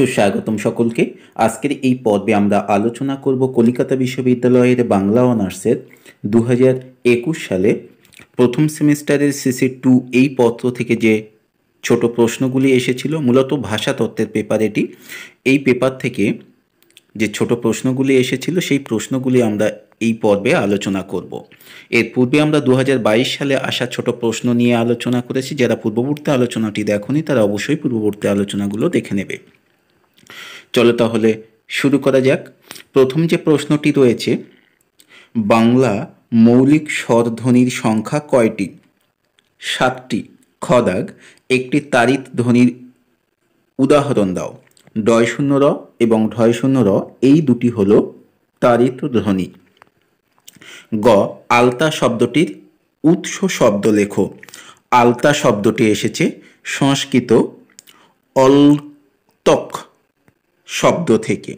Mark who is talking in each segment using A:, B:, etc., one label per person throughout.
A: সুস্বাগতম সকলকে। আজকের এই পর্বে আমরা আলোচনা করব কলিকাতা বিশ্ববিদ্যালয়ের বাংলা অনার্সের 2021 সালে প্রথম সেমিস্টারের সিসি 2 এই পত্র থেকে যে ছোট প্রশ্নগুলি এসেছিল, মূলত ভাষাতত্ত্বের পেপার এটি। এই পেপার থেকে যে ছোট প্রশ্নগুলি এসেছিল সেই প্রশ্নগুলি আমরা এই পর্বে আলোচনা করব। এর পূর্বে আমরা 2022 সালে আসা ছোট প্রশ্ন নিয়ে আলোচনা করেছি। যারা পূর্ববর্তী আলোচনাটি দেখোনি তারা অবশ্যই পূর্ববর্তী আলোচনাগুলো দেখে নেবে। চলো তাহলে শুরু করা যাক। প্রথম যে প্রশ্নটি রয়েছে, বাংলা মৌলিক স্বরধ্বনির সংখ্যা কয়টি? 7টি। খ দাগ, একটি তাড়িৎ ধ্বনির উদাহরণ দাও। ডয় শূন্য র এবং ঢয় শূন্য র এই দুটি হল তাড়িৎ ধ্বনি। গ, আলতা শব্দটির উৎস শব্দ লেখো। আলতা শব্দটি এসেছে সংস্কৃত অলতক শব্দ থেকে,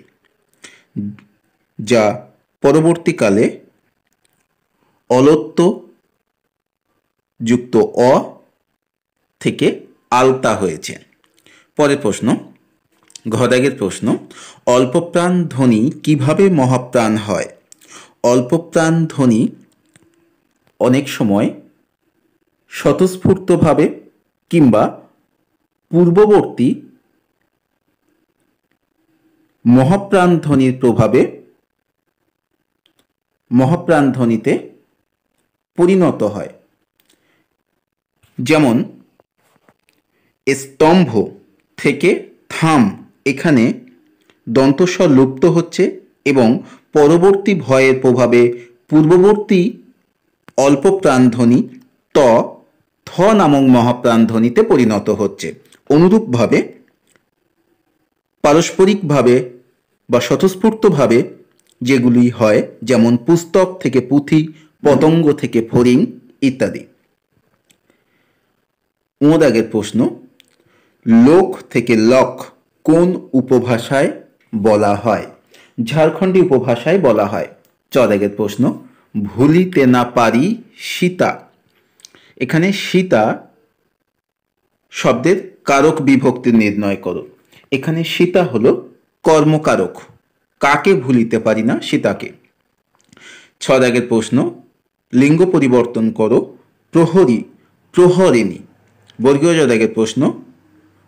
A: যা পরবর্তীকালে অলত্য যুক্ত অ থেকে আলতা হয়েছে। পরের প্রশ্ন, ঘদাগের প্রশ্ন, অল্পপ্রাণ ধ্বনি কিভাবে মহাপ্রাণ হয়? অল্পপ্রাণ ধ্বনি অনেক সময় স্বতঃস্ফূর্তভাবে কিংবা পূর্ববর্তী মহাপ্রাণ ধ্বনির প্রভাবে মহাপ্রাণ ধ্বনিতে পরিণত হয়। যেমন স্তম্ভ থেকে থাম, এখানে দন্তস্বর লুপ্ত হচ্ছে এবং পরবর্তী ভয়ের প্রভাবে পূর্ববর্তী অল্প প্রাণধ্বনি ত থ নামক মহাপ্রাণ ধ্বনিতে পরিণত হচ্ছে। অনুরূপভাবে পারস্পরিকভাবে বা স্বতঃস্ফূর্তভাবে যেগুলি হয়, যেমন পুস্তক থেকে পুঁথি, পতঙ্গ থেকে ফড়িং ইত্যাদি। উমদাগের প্রশ্ন, লোক থেকে লক কোন উপভাষায় বলা হয়? ঝাড়খণ্ডী উপভাষায় বলা হয়। চদাগের প্রশ্ন, ভুলিতে না পারি সীতা। এখানে সীতা শব্দের কারক বিভক্তি নির্ণয় করো। এখানে সীতা হলো কর্মকারক। কাকে ভুলিতে পারি না? সীতাকে। ছদাগের প্রশ্ন, লিঙ্গ পরিবর্তন করো। প্রহরী, প্রহরিণী। বর্গীয় জদাগের প্রশ্ন,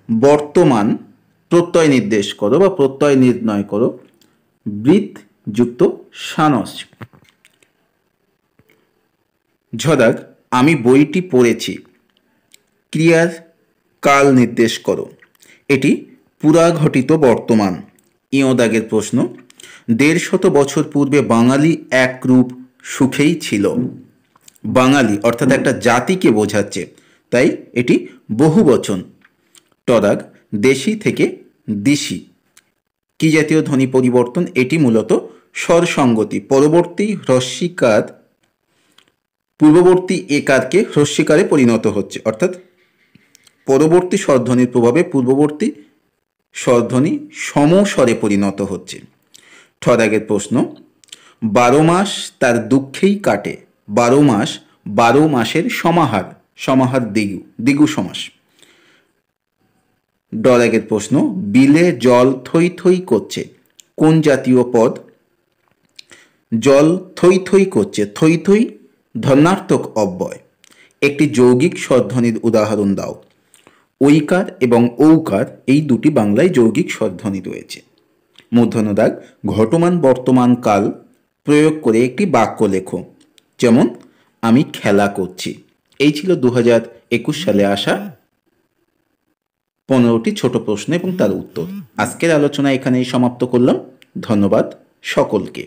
A: বর্তমান প্রত্যয় নির্দেশ করো বা প্রত্যয় নির্ণয় করো। বৃত যুক্ত সানস। ঝদাগ, আমি বইটি পড়েছি। ক্রিয়ার কাল নির্দেশ করো। এটি পুরাঘটিত বর্তমান। ইয়দাগের প্রশ্ন, 150 বছর পূর্বে বাঙালি একরূপ সুখেই ছিল। বাঙালি অর্থাৎ একটা জাতিকে বোঝাচ্ছে, তাই এটি বহুবচন। টদাগ, দেশি থেকে দিশি। কি জাতীয় ধ্বনি পরিবর্তন? এটি মূলত স্বরসঙ্গতি। পরবর্তী হ্রস্বীকার পূর্ববর্তী একারকে হ্রস্বীকারে পরিণত হচ্ছে, অর্থাৎ পরবর্তী স্বরধ্বনির প্রভাবে পূর্ববর্তী স্বরধ্বনি সমস্বরে পরিণত হচ্ছে। ঠদাগের প্রশ্ন, 12 মাস তার দুঃখেই কাটে। 12 মাস 12 মাসের সমাহার। সমাহার দ্বিগু, দ্বিগু সমাস। ডদাগের প্রশ্ন, বিলে জল থই থই করছে। কোন জাতীয় পদ? জল থই থই করছে। থই থই ধনাত্মক অব্যয়। একটি যৌগিক স্বরধ্বনির উদাহরণ দাও। ঐকার এবং ঔকার এই দুটি বাংলায় যৌগিক স্বরধ্বনি রয়েছে। মূর্ধন্যদাগ, ঘটমান বর্তমান কাল প্রয়োগ করে একটি বাক্য লেখো। যেমন, আমি খেলা করছি। এই ছিল 2021 সালে আসা 15টি ছোট প্রশ্ন এবং তার উত্তর। আজকের আলোচনা এখানেই সমাপ্ত করলাম। ধন্যবাদ সকলকে।